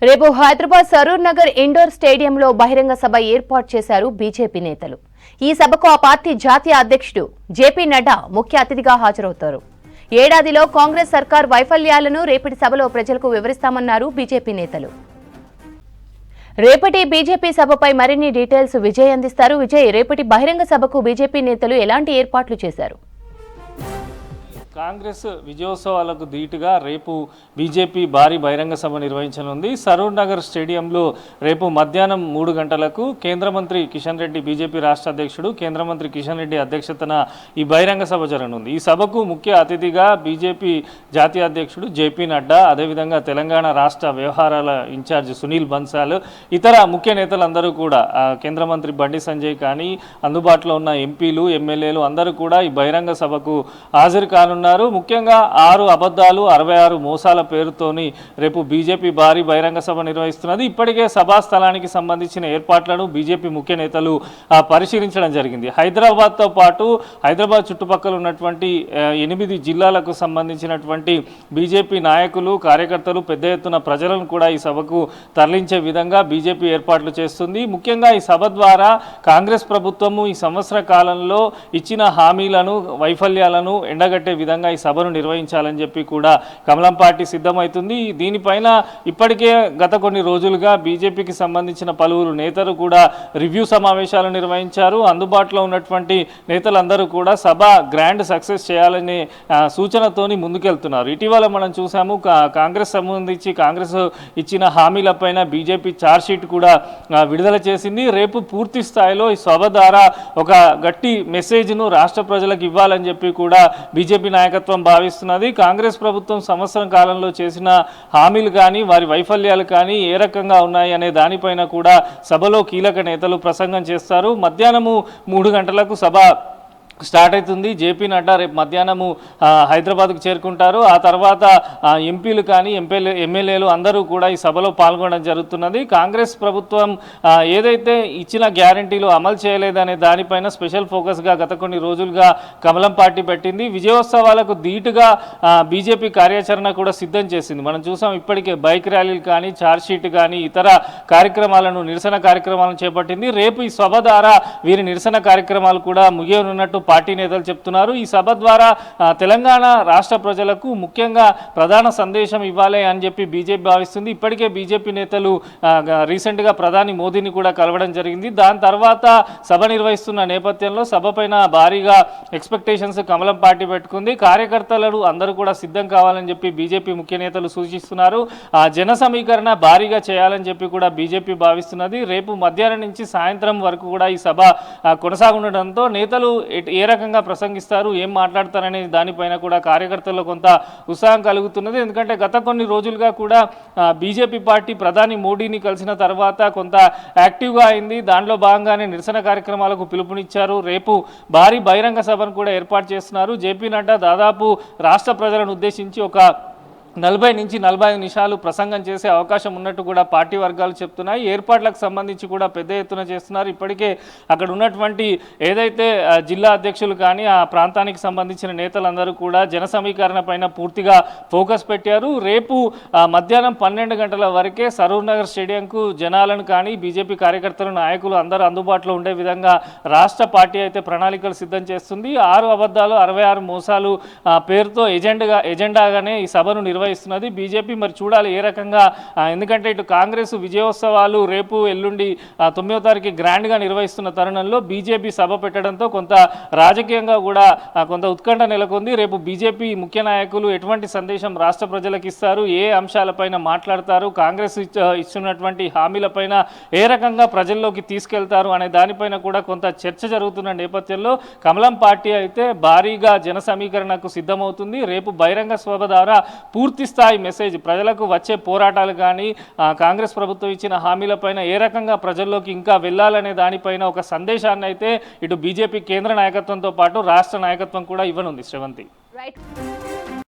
రేపు హైదరాబాద్ సరూర్ నగర్ ఇండోర్ స్టేడియంలో బహిరంగ సభ ఏర్పాటు చేశారు బీజేపీ నేతలు. ఈ సభకు ఆ పార్టీ జాతీయ అధ్యక్షుడు జేపీ నడ్డా ముఖ్య అతిథిగా హాజరవుతారు. ఏడాదిలో కాంగ్రెస్ సర్కార్ వైఫల్యాలను రేపటి సభలో ప్రజలకు వివరిస్తామన్నారు బీజేపీ నేతలు. రేపటి బీజేపీ సభపై మరిన్ని డీటెయిల్స్ విజయ్ అందిస్తారు. విజయ్, రేపటి బహిరంగ సభకు బీజేపీ నేతలు ఎలాంటి ఏర్పాట్లు చేశారు? కాంగ్రెస్ విజయోత్సవాలకు ధీటుగా రేపు బీజేపీ భారీ బహిరంగ సభ నిర్వహించనుంది. సరూర్ నగర్ స్టేడియంలో రేపు మధ్యాహ్నం 3 గంటలకు కేంద్ర మంత్రి కిషన్ రెడ్డి, బీజేపీ రాష్ట్ర అధ్యక్షుడు కేంద్ర మంత్రి కిషన్ రెడ్డి అధ్యక్షతన ఈ బహిరంగ సభ జరగనుంది. ఈ సభకు ముఖ్య అతిథిగా బీజేపీ జాతీయ అధ్యక్షుడు జేపీ నడ్డా, అదేవిధంగా తెలంగాణ రాష్ట్ర వ్యవహారాల ఇన్ఛార్జ్ సునీల్ బన్సాల్, ఇతర ముఖ్య నేతలందరూ కూడా కేంద్ర మంత్రి బండి సంజయ్ కానీ, అందుబాటులో ఉన్న ఎంపీలు, ఎమ్మెల్యేలు అందరూ కూడా ఈ బహిరంగ సభకు హాజరు కానున్నారు. ముఖ్యంగా 6 అబద్ధాలు 66 మోసాల పేరుతోని రేపు బీజేపీ భారీ బహిరంగ సభ నిర్వహిస్తున్నది. ఇప్పటికే సభా స్థలానికి సంబంధించిన ఏర్పాట్లను బీజేపీ ముఖ్య నేతలు పరిశీలించడం జరిగింది. హైదరాబాద్తో పాటు హైదరాబాద్ చుట్టుపక్కల ఉన్నటువంటి 8 జిల్లాలకు సంబంధించినటువంటి బీజేపీ నాయకులు, కార్యకర్తలు, పెద్ద ఎత్తున ప్రజలను కూడా ఈ సభకు తరలించే విధంగా బీజేపీ ఏర్పాట్లు చేస్తుంది. ముఖ్యంగా ఈ సభ ద్వారా కాంగ్రెస్ ప్రభుత్వము ఈ సంవత్సర కాలంలో ఇచ్చిన హామీలను, వైఫల్యాలను ఎండగట్టే విధంగా ఈ సభను నిర్వహించాలని చెప్పి కూడా కమలం పార్టీ సిద్ధమవుతుంది. దీనిపైన ఇప్పటికే గత కొన్ని రోజులుగా బీజేపీకి సంబంధించిన పలువురు నేతలు కూడా రివ్యూ సమావేశాలు నిర్వహించారు. అందుబాటులో ఉన్నటువంటి నేతలందరూ కూడా సభ గ్రాండ్ సక్సెస్ చేయాలనే సూచనతోని ముందుకెళ్తున్నారు. ఇటీవల మనం చూసాము, కాంగ్రెస్ సంబంధించి కాంగ్రెస్ ఇచ్చిన హామీలపైన బీజేపీ ఛార్జ్షీట్ కూడా విడుదల చేసింది. రేపు పూర్తి స్థాయిలో ఈ సభ ద్వారా ఒక గట్టి మెసేజ్ను రాష్ట్ర ప్రజలకు ఇవ్వాలని చెప్పి కూడా బీజేపీ నాయకత్వం భావిస్తున్నది. కాంగ్రెస్ ప్రభుత్వం సంవత్సరం కాలంలో చేసిన హామీలు కానీ, వారి వైఫల్యాలు కానీ ఏ రకంగా ఉన్నాయి అనే దానిపైన కూడా సభలో కీలక నేతలు ప్రసంగం చేస్తారు. మధ్యాహ్నము 3 గంటలకు సభ స్టార్ట్ అవుతుంది. జేపీ నడ్డా రేపు మధ్యాహ్నము హైదరాబాద్కు చేరుకుంటారు. ఆ తర్వాత ఎంపీలు కానీ, ఎమ్మెల్యేలు అందరూ కూడా ఈ సభలో పాల్గొనడం జరుగుతున్నది. కాంగ్రెస్ ప్రభుత్వం ఏదైతే ఇచ్చిన గ్యారంటీలు అమలు చేయలేదనే దానిపైన స్పెషల్ ఫోకస్గా గత కొన్ని రోజులుగా కమలం పార్టీ పెట్టింది. విజయోత్సవాలకు ధీటుగా బీజేపీ కార్యాచరణ కూడా సిద్ధం చేసింది. మనం చూసాం, ఇప్పటికే బైక్ ర్యాలీలు కానీ, ఛార్జ్షీట్ కానీ, ఇతర కార్యక్రమాలను, నిరసన కార్యక్రమాలను చేపట్టింది. రేపు ఈ సభ ద్వారా వీరి నిరసన కార్యక్రమాలు కూడా ముగియనున్నట్టు పార్టీ నేతలు చెప్తున్నారు. ఈ సభ ద్వారా తెలంగాణ రాష్ట్ర ప్రజలకు ముఖ్యంగా ప్రధాన సందేశం ఇవ్వాలి అని చెప్పి బీజేపీ భావిస్తుంది. ఇప్పటికే బీజేపీ నేతలు రీసెంట్గా ప్రధాని మోదీని కూడా కలవడం జరిగింది. దాని తర్వాత సభ నిర్వహిస్తున్న నేపథ్యంలో సభ పైన భారీగా ఎక్స్పెక్టేషన్స్ కమలం పార్టీ పెట్టుకుంది. కార్యకర్తలు అందరూ కూడా సిద్ధం కావాలని చెప్పి బీజేపీ ముఖ్య నేతలు సూచిస్తున్నారు. జన సమీకరణ భారీగా చేయాలని చెప్పి కూడా బీజేపీ భావిస్తున్నది. రేపు మధ్యాహ్నం నుంచి సాయంత్రం వరకు కూడా ఈ సభ కొనసాగుండడంతో నేతలు ఏ రకంగా ప్రసంగిస్తారు, ఏం మాట్లాడతారనే దానిపైన కూడా కార్యకర్తల్లో కొంత ఉత్సాహం కలుగుతున్నది. ఎందుకంటే గత కొన్ని రోజులుగా కూడా బీజేపీ పార్టీ ప్రధాని మోడీని కలిసిన తర్వాత కొంత యాక్టివ్గా అయింది. దానిలో భాగంగానే నిరసన కార్యక్రమాలకు పిలుపునిచ్చారు. రేపు భారీ బహిరంగ సభను కూడా ఏర్పాటు చేస్తున్నారు. జేపీ నడ్డా దాదాపు రాష్ట్ర ప్రజలను ఉద్దేశించి ఒక 40 నుంచి 45 నిమిషాలు ప్రసంగం చేసే అవకాశం ఉన్నట్టు కూడా పార్టీ వర్గాలు చెప్తున్నాయి. ఏర్పాట్లకు సంబంధించి కూడా పెద్ద ఎత్తున చేస్తున్నారు. ఇప్పటికే అక్కడ ఉన్నటువంటి ఏదైతే జిల్లా అధ్యక్షులు కానీ, ఆ ప్రాంతానికి సంబంధించిన నేతలందరూ కూడా జన సమీకరణ పైన పూర్తిగా ఫోకస్ పెట్టారు. రేపు మధ్యాహ్నం 12 గంటల వరకే సరూర్ నగర్ స్టేడియంకు జనాలను కానీ, బీజేపీ కార్యకర్తలు, నాయకులు అందరూ అందుబాటులో ఉండే విధంగా రాష్ట్ర పార్టీ అయితే ప్రణాళికలు సిద్ధం చేస్తుంది. 6 అబద్ధాలు 66 మోసాలు పేరుతో ఎజెండాగానే ఈ సభను నిర్వహిస్తున్నది బీజేపీ. మరి చూడాలి ఏ రకంగా, ఎందుకంటే ఇటు కాంగ్రెస్ విజయోత్సవాలు రేపు ఎల్లుండి 9వ తారీఖు గ్రాండ్గా నిర్వహిస్తున్న తరుణంలో బీజేపీ సభ పెట్టడంతో కొంత రాజకీయంగా కూడా కొంత ఉత్కంఠ నెలకొంది. రేపు బీజేపీ ముఖ్య నాయకులు ఎటువంటి సందేశం రాష్ట్ర ప్రజలకు ఇస్తారు, ఏ అంశాలపైన మాట్లాడతారు, కాంగ్రెస్ ఇస్తున్నటువంటి హామీలపైన ఏ రకంగా ప్రజల్లోకి తీసుకెళ్తారు అనే దానిపైన కూడా కొంత చర్చ జరుగుతున్న నేపథ్యంలో కమలం పార్టీ అయితే భారీగా జన సమీకరణకు సిద్ధమవుతుంది. రేపు బహిరంగ సభ ద్వారా పూర్తి స్థాయి మెసేజ్ ప్రజలకు, వచ్చే పోరాటాలు కానీ, కాంగ్రెస్ ప్రభుత్వం ఇచ్చిన హామీలపైన ఏ రకంగా ప్రజల్లోకి ఇంకా వెళ్ళాలనే దానిపైన ఒక సందేశాన్ని అయితే ఇటు బీజేపీ కేంద్ర నాయకత్వంతో పాటు రాష్ట్ర నాయకత్వం కూడా ఇవ్వనుంది. శ్రవంతి.